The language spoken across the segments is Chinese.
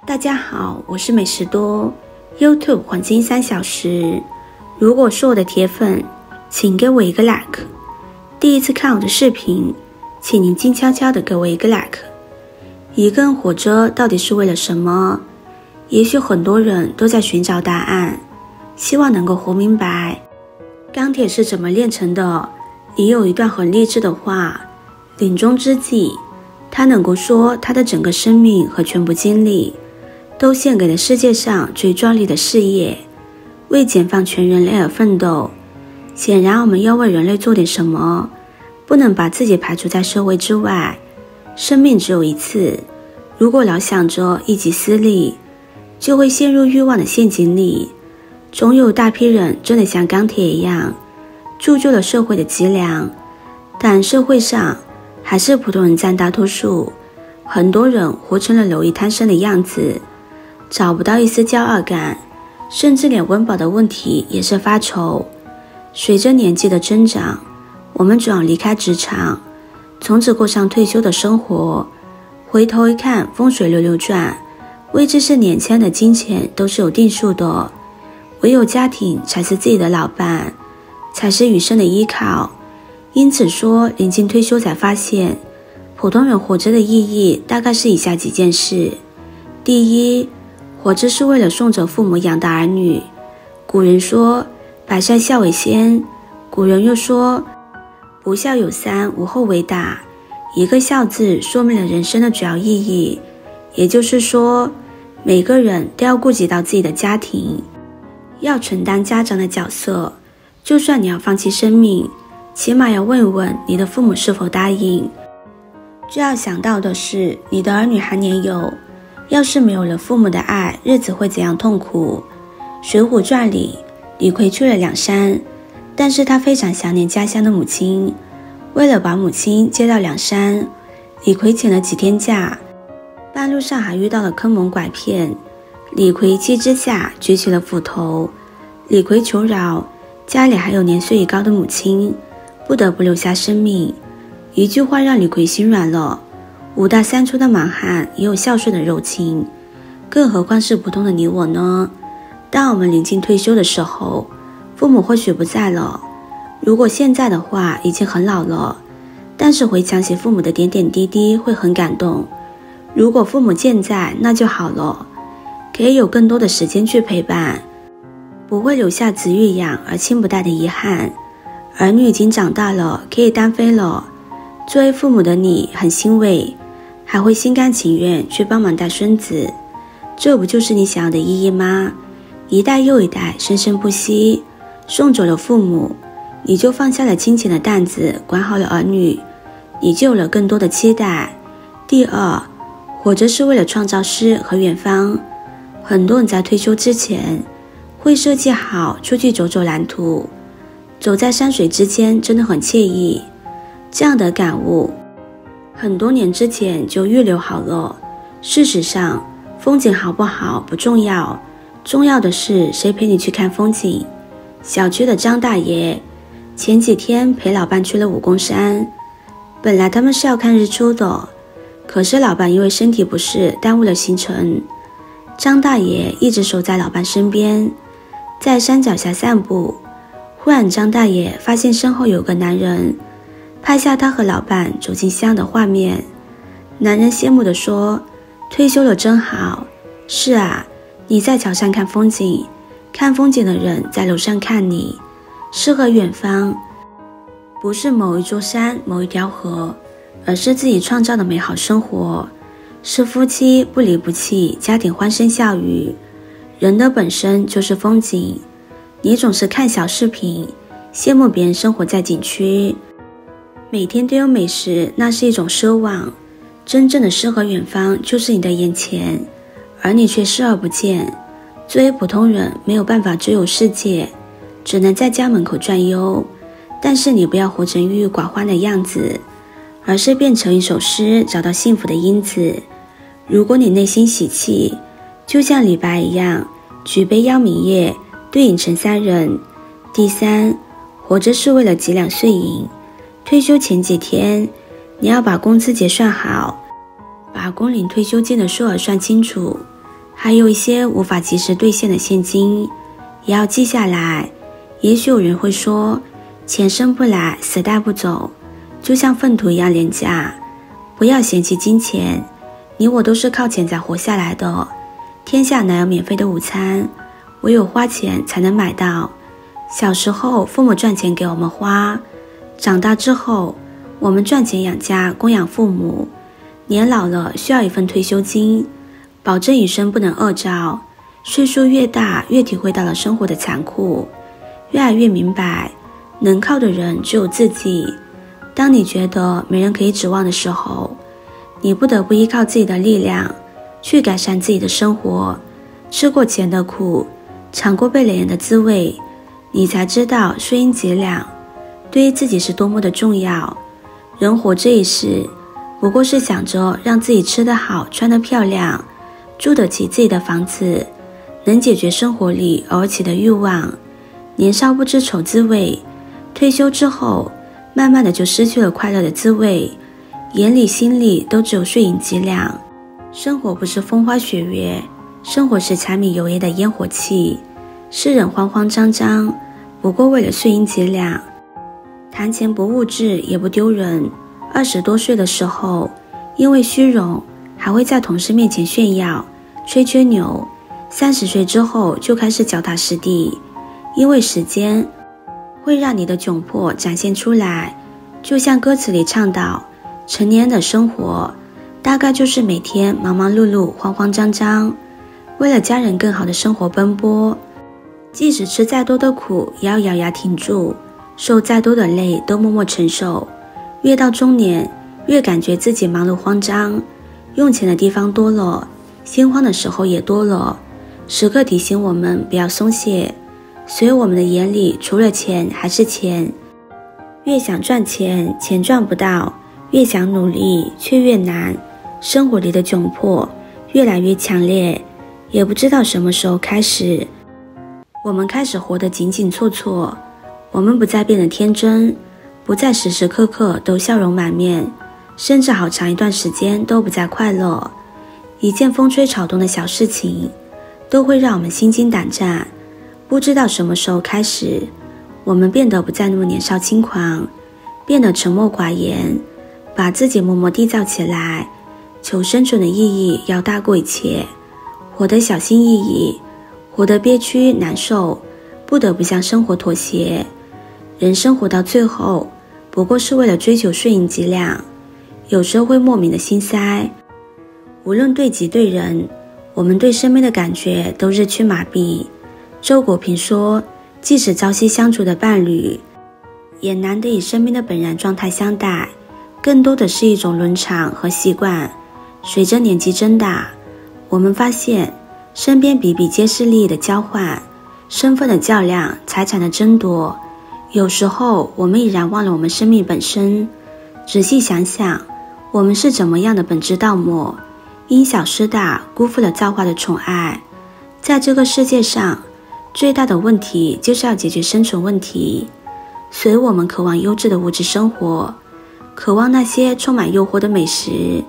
大家好，我是美食多 YouTube 黄金3小时。如果是我的铁粉，请给我一个 like。第一次看我的视频，请您静悄悄地给我一个 like。一个人活着到底是为了什么？也许很多人都在寻找答案，希望能够活明白。钢铁是怎么炼成的？里有一段很励志的话，临终之际，他能够说他的整个生命和全部精力都献给了世界上最壮丽的事业，为解放全人类而奋斗。显然我们要为人类做点什么，不能把自己排除在社会之外。生命只有一次，如果老想着一己私利，就会陷入欲望的陷阱里。总有大批人真的像钢铁一样铸就了社会的脊梁，但社会上还是普通人占大多数，很多人活成了蝼蚁贪生的样子，找不到一丝骄傲感，甚至连温饱的问题也是发愁。随着年纪的增长，我们总要离开职场，从此过上退休的生活。回头一看，风水轮流转，未知是年轻人的金钱都是有定数的，唯有家庭才是自己的老伴，才是余生的依靠。因此说，临近退休才发现，普通人活着的意义大概是以下几件事。第一，活着是为了送走父母养大儿女。古人说百善孝为先，古人又说不孝有三，无后为大。一个孝字说明了人生的主要意义，也就是说，每个人都要顾及到自己的家庭，要承担家长的角色。就算你要放弃生命，起码要问一问你的父母是否答应。最要想到的是，你的儿女还年幼，要是没有了父母的爱，日子会怎样痛苦？水浒传里，李逵去了两山，但是他非常想念家乡的母亲。为了把母亲接到两山，李逵请了几天假，半路上还遇到了坑蒙拐骗。李逵一气之下举起了斧头。李逵求饶，家里还有年岁已高的母亲，不得不留下生命。一句话让李逵心软了。5大3粗的莽汉也有孝顺的柔情，更何况是普通的你我呢？当我们临近退休的时候，父母或许不在了，如果现在的话已经很老了，但是回想起父母的点点滴滴会很感动。如果父母健在，那就好了，可以有更多的时间去陪伴，不会留下子欲养而亲不待的遗憾。儿女已经长大了，可以单飞了，作为父母的你很欣慰，还会心甘情愿去帮忙带孙子。这不就是你想要的意义吗？一代又一代生生不息，送走了父母，你就放下了亲情的担子，管好了儿女，你就有了更多的期待。第二，活着是为了创造诗和远方。很多人在退休之前会设计好出去走走蓝图，走在山水之间真的很惬意。这样的感悟很多年之前就预留好了。事实上，风景好不好不重要，重要的是谁陪你去看风景。小区的张大爷前几天陪老伴去了武功山，本来他们是要看日出的，可是老伴因为身体不适耽误了行程。张大爷一直守在老伴身边，在山脚下散步。忽然张大爷发现身后有个男人，拍下他和老伴走进乡的画面。男人羡慕地说，退休了真好。是啊，你在桥上看风景，看风景的人在楼上看你。诗和远方不是某一座山某一条河，而是自己创造的美好生活，是夫妻不离不弃，家庭欢声笑语。人的本身就是风景，你总是看小视频，羡慕别人生活在景区，每天都有美食，那是一种奢望。真正的诗和远方就是你的眼前，而你却视而不见。作为普通人，没有办法周游世界，只能在家门口转悠。但是你不要活成郁郁寡欢的样子，而是变成一首诗，找到幸福的因子。如果你内心喜气，就像李白一样，举杯邀明月，对影成3人。第三，活着是为了几两碎银。退休前几天，你要把工资结算好，把工龄退休金的数额算清楚。还有一些无法及时兑现的现金，也要记下来。也许有人会说，钱生不来，死带不走，就像粪土一样廉价。不要嫌弃金钱，你我都是靠钱才活下来的。天下哪有免费的午餐，唯有花钱才能买到。小时候父母赚钱给我们花，长大之后我们赚钱养家供养父母，年老了需要一份退休金，保证余生不能饿着。岁数越大，越体会到了生活的残酷，越来越明白，能靠的人只有自己。当你觉得没人可以指望的时候，你不得不依靠自己的力量去改善自己的生活。吃过钱的苦，尝过被冷眼的滋味，你才知道顺应节两对于自己是多么的重要。人活这一世，不过是想着让自己吃得好，穿得漂亮，住得起自己的房子，能解决生活里偶尔起的欲望。年少不知愁滋味，退休之后慢慢的就失去了快乐的滋味，眼里心里都只有碎银几两。生活不是风花雪月，生活是柴米油盐的烟火气。世人慌慌张张，不过为了碎银几两。谈钱不物质也不丢人。20多岁的时候，因为虚荣还会在同事面前炫耀吹牛，30岁之后就开始脚踏实地，因为时间会让你的窘迫展现出来。就像歌词里唱到，成年人的生活大概就是每天忙忙碌碌，慌慌张张，为了家人更好的生活奔波。即使吃再多的苦，也要咬牙挺住，受再多的累都默默承受。越到中年，越感觉自己忙碌慌张，用钱的地方多了，心慌的时候也多了，时刻提醒我们不要松懈。所以我们的眼里除了钱还是钱，越想赚钱，钱赚不到，越想努力却越难，生活里的窘迫越来越强烈。也不知道什么时候开始，我们开始活得紧紧错错，我们不再变得天真，不再时时刻刻都笑容满面，甚至好长一段时间都不再快乐。一件风吹草动的小事情都会让我们心惊胆战。不知道什么时候开始，我们变得不再那么年少轻狂，变得沉默寡言，把自己默默缔造起来。求生存的意义要大过一切，活得小心翼翼，活得憋屈难受，不得不向生活妥协。人生活到最后，不过是为了追求顺应几两，有时候会莫名的心塞。无论对己对人，我们对生命的感觉都日趋麻痹。周国平说，即使朝夕相处的伴侣，也难得以生命的本然状态相待，更多的是一种伦常和习惯。随着年纪增大，我们发现身边比比皆是利益的交换，身份的较量，财产的争夺。有时候我们已然忘了我们生命本身。仔细想想，我们是怎么样的本质倒模，因小失大，辜负了造化的宠爱。在这个世界上，最大的问题就是要解决生存问题，所以我们渴望优质的物质生活，渴望那些充满诱惑的美食。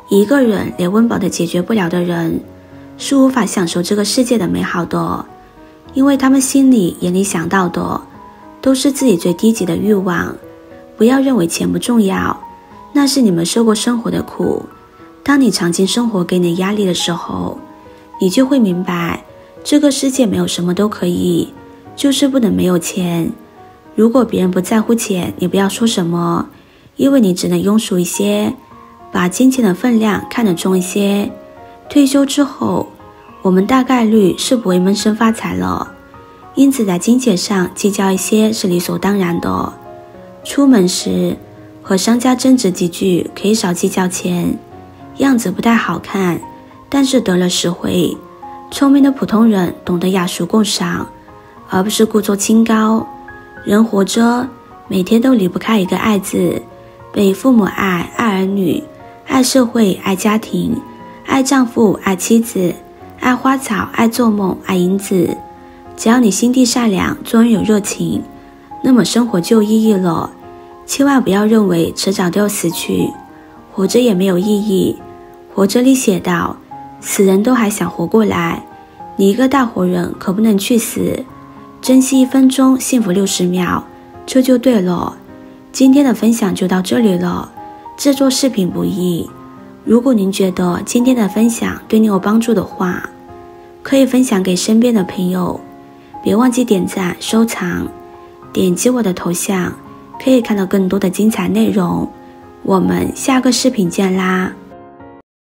一个人连温饱都解决不了的人，是无法享受这个世界的美好的，因为他们心里眼里想到的都是自己最低级的欲望。不要认为钱不重要，那是你们受过生活的苦。当你尝尽生活给你的压力的时候，你就会明白，这个世界没有什么都可以，就是不能没有钱。如果别人不在乎钱，你不要说什么，因为你只能庸俗一些，把金钱的分量看得重一些。退休之后，我们大概率是不会闷声发财了，因此在金钱上计较一些是理所当然的。出门时和商家争执几句，可以少计较钱，样子不太好看，但是得了实惠。聪明的普通人懂得雅俗共赏，而不是故作清高。人活着，每天都离不开一个爱字，被父母爱，爱儿女，爱社会，爱家庭，爱丈夫，爱妻子，爱花草，爱做梦，爱银子。只要你心地善良，做人有热情，那么生活就有意义了。千万不要认为迟早都要死去，活着也没有意义。活着里写道，死人都还想活过来，你一个大活人可不能去死，珍惜1分钟，幸福60秒，这就对了。今天的分享就到这里了，制作视频不易，如果您觉得今天的分享对你有帮助的话，可以分享给身边的朋友，别忘记点赞、收藏，点击我的头像，可以看到更多的精彩内容。我们下个视频见啦！